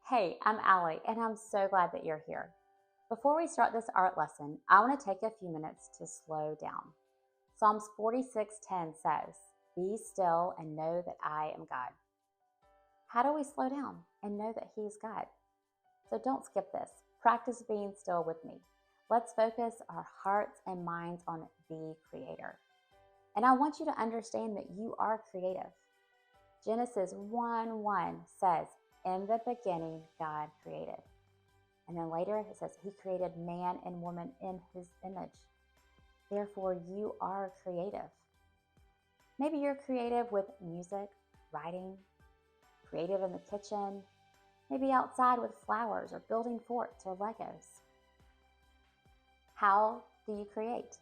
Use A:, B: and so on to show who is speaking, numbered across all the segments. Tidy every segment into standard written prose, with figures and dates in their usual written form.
A: Hey, I'm Allie, and I'm so glad that you're here. Before we start this art lesson, I want to take a few minutes to slow down. Psalms 46:10 says, "Be still and know that I am God." How do we slow down and know that He's God? So don't skip this. Practice being still with me. Let's focus our hearts and minds on the Creator. And I want you to understand that you are creative. Genesis 1:1 says, "In the beginning, God created." And then later it says, "He created man and woman in His image." Therefore, you are creative. Maybe you're creative with music, writing, creative in the kitchen, maybe outside with flowers or building forts or Legos. How do you create?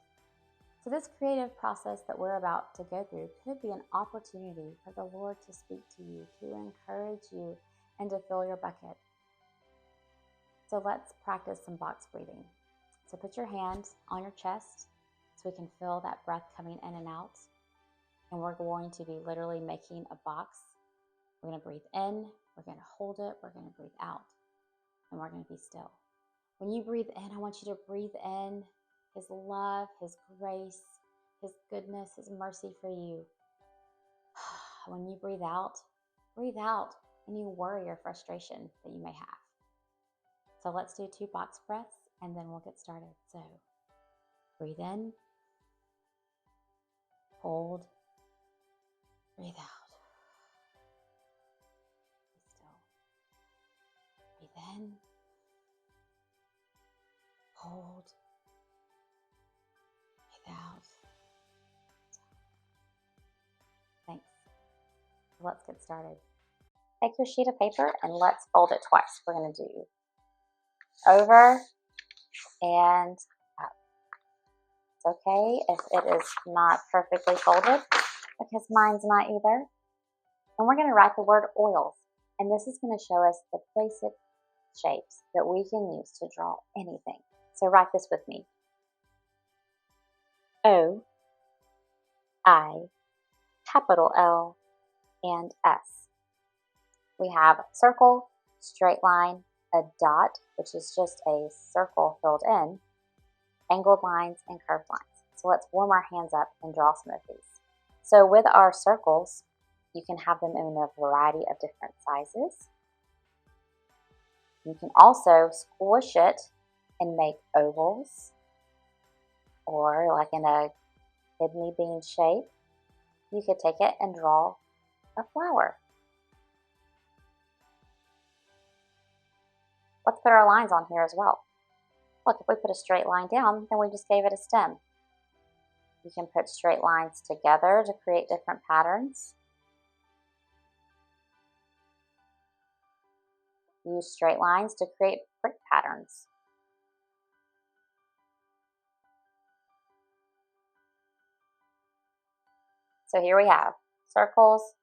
A: So this creative process that we're about to go through could be an opportunity for the Lord to speak to you, to encourage you, and to fill your bucket. So let's practice some box breathing. So put your hand on your chest so we can feel that breath coming in and out. And we're going to be literally making a box. We're going to breathe in, we're going to hold it, we're going to breathe out, and we're going to be still. When you breathe in, I want you to breathe in His love, His grace, His goodness, His mercy for you. When you breathe out any worry or frustration that you may have. So let's do 2 box breaths and then we'll get started. So breathe in, hold, breathe out. Be still. Breathe in, hold, breathe out. Thanks. Let's get started. Take your sheet of paper and let's fold it twice. We're going to do over and up. It's okay if it is not perfectly folded because mine's not either. And we're going to write the word oils. And this is going to show us the basic shapes that we can use to draw anything. So write this with me. O, I, capital L, and S. We have circle, straight line, a dot, which is just a circle filled in, angled lines, and curved lines. So let's warm our hands up and draw some of these. So with our circles, you can have them in a variety of different sizes. You can also squish it and make ovals, or like in a kidney bean shape, you could take it and draw a flower. Let's put our lines on here as well. Look, if we put a straight line down, then we just gave it a stem. You can put straight lines together to create different patterns. Use straight lines to create brick patterns. So here we have circles,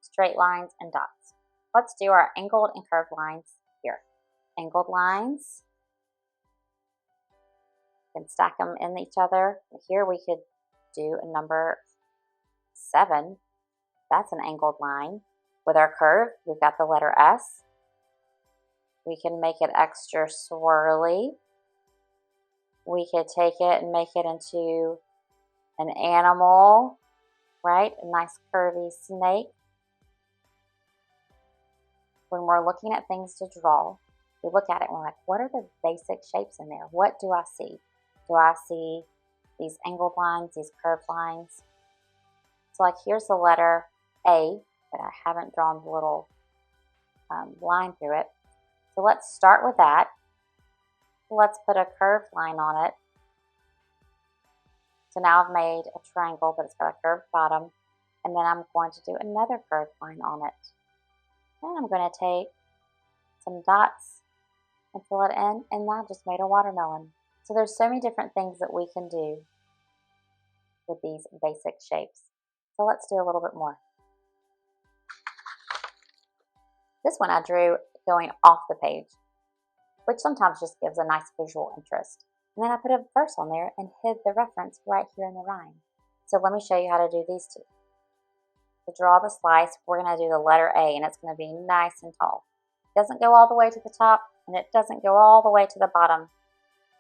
A: straight lines, and dots. Let's do our angled and curved lines here. Angled lines, you can stack them in each other. Here we could do a number 7. That's an angled line. With our curve, we've got the letter S. We can make it extra swirly. We could take it and make it into an animal, right? A nice curvy snake. When we're looking at things to draw, we look at it and we're like, what are the basic shapes in there? What do I see? Do I see these angled lines, these curved lines? So like here's the letter A, but I haven't drawn the little line through it. So let's start with that. Let's put a curved line on it. So now I've made a triangle, but it's got a curved bottom. And then I'm going to do another curved line on it. Then I'm going to take some dots and fill it in, and I just made a watermelon. So there's so many different things that we can do with these basic shapes. So let's do a little bit more. This one I drew going off the page, which sometimes just gives a nice visual interest. And then I put a verse on there and hid the reference right here in the rhyme. So let me show you how to do these two. To draw the slice, we're going to do the letter A, and it's going to be nice and tall. doesn't go all the way to the top and it doesn't go all the way to the bottom,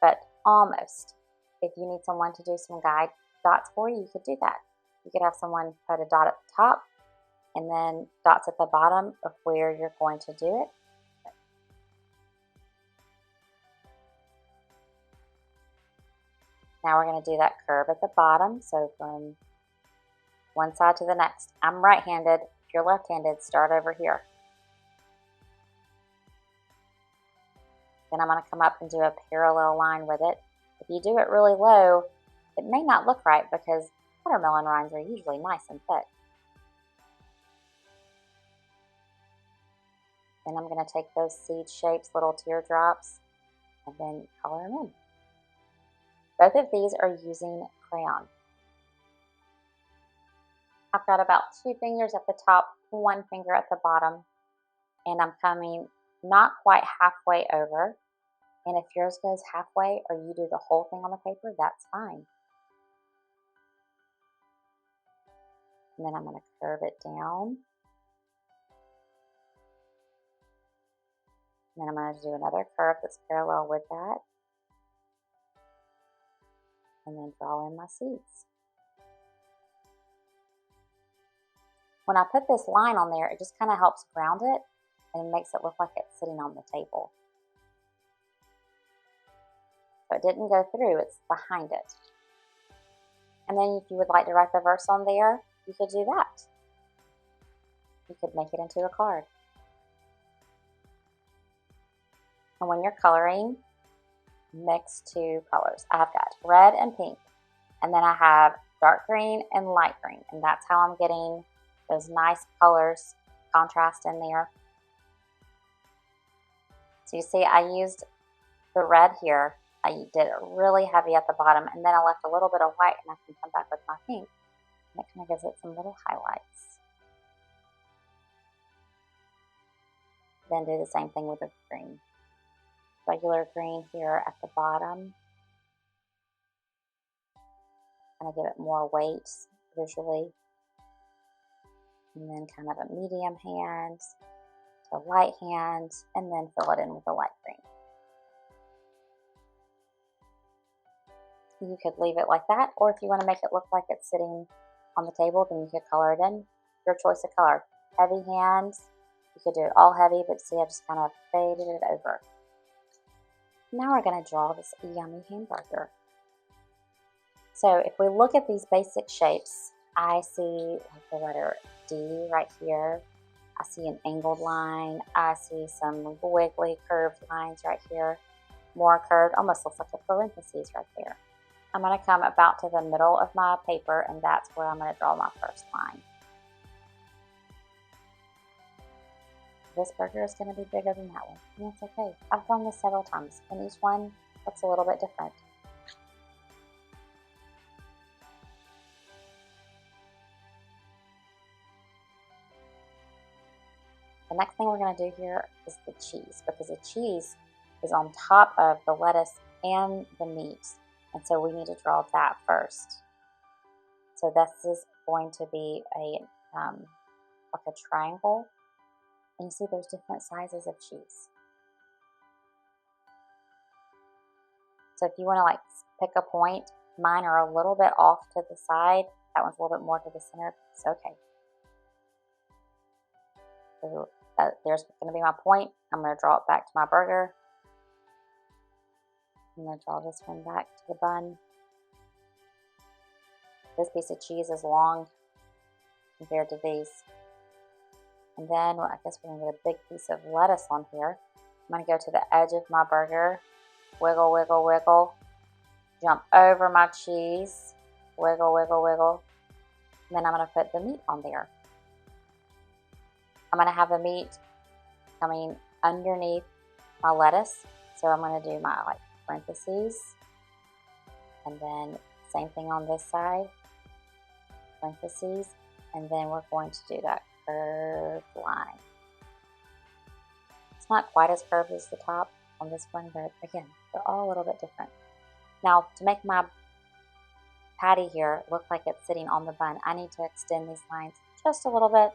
A: but almost. If you need someone to do some guide dots for you, you could do that. You could have someone put a dot at the top and then dots at the bottom of where you're going to do it. Now we're going to do that curve at the bottom. So from one side to the next. I'm right-handed. If you're left-handed, start over here. Then I'm going to come up and do a parallel line with it. If you do it really low, it may not look right because watermelon rinds are usually nice and thick. Then I'm going to take those seed shapes, little teardrops, and then color them in. Both of these are using crayon. I've got about 2 fingers at the top, 1 finger at the bottom, and I'm coming not quite halfway over. And if yours goes halfway or you do the whole thing on the paper, that's fine. And then I'm going to curve it down. And then I'm going to do another curve that's parallel with that. And then draw in my seeds. When I put this line on there, it just kind of helps ground it and makes it look like it's sitting on the table. So it didn't go through, it's behind it. And then if you would like to write the verse on there, you could do that. You could make it into a card. And when you're coloring, mix 2 colors. I've got red and pink, and then I have dark green and light green, and that's how I'm getting those nice colors, contrast in there. So you see I used the red here. I did it really heavy at the bottom, and then I left a little bit of white, and I can come back with my pink, and it kind of gives it some little highlights. Then do the same thing with the green. Regular green here at the bottom. Kind of give it more weight visually. And then kind of a medium hand to light hand, and then fill it in with a light green. You could leave it like that, or if you want to make it look like it's sitting on the table, then you could color it in. Your choice of color. Heavy hands, you could do it all heavy, but see I just kind of faded it over. Now we're going to draw this yummy hamburger. So if we look at these basic shapes, I see like the letter D right here. I see an angled line. I see some wiggly curved lines right here. More curved, almost looks like a parentheses right there. I'm going to come about to the middle of my paper, and that's where I'm going to draw my first line. This burger is going to be bigger than that one, and that's okay. I've done this several times, and each one looks a little bit different. The next thing we're going to do here is the cheese, because the cheese is on top of the lettuce and the meat, and so we need to draw that first. So this is going to be a like a triangle. And you see there's different sizes of cheese. So if you want to like pick a point, mine are a little bit off to the side. That one's a little bit more to the center. It's okay. So there's going to be my point. I'm going to draw it back to my burger. I'm going to draw this one back to the bun. This piece of cheese is long compared to these. And then I guess we're going to get a big piece of lettuce on here. I'm going to go to the edge of my burger, wiggle, wiggle, wiggle, jump over my cheese, wiggle, wiggle, wiggle. And then I'm going to put the meat on there. I'm going to have the meat coming underneath my lettuce. So I'm going to do my like parentheses. And then same thing on this side, parentheses. And then we're going to do that curved line. It's not quite as curved as the top on this one, but again, they're all a little bit different. Now, to make my patty here look like it's sitting on the bun, I need to extend these lines just a little bit.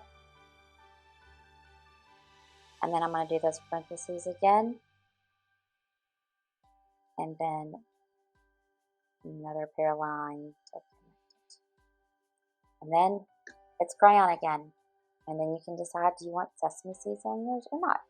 A: And then I'm going to do those parentheses again. And then another pair of lines to connect it. And then it's crayon again. And then you can decide, do you want sesame seeds on yours or not?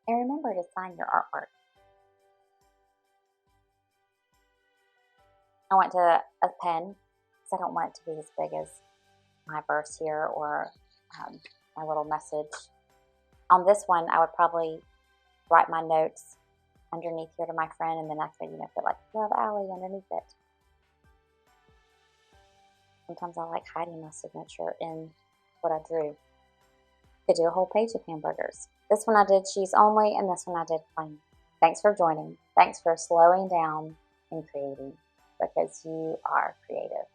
A: And remember to sign your artwork. I went to a pen because I don't want it to be as big as my verse here or my little message. On this one, I would probably write my notes underneath here to my friend, and then I could, put like Love Allie underneath it. Sometimes I like hiding my signature in what I drew. Could do a whole page of hamburgers. This one I did cheese only, and this one I did plain. Thanks for joining. Thanks for slowing down and creating, because you are creative.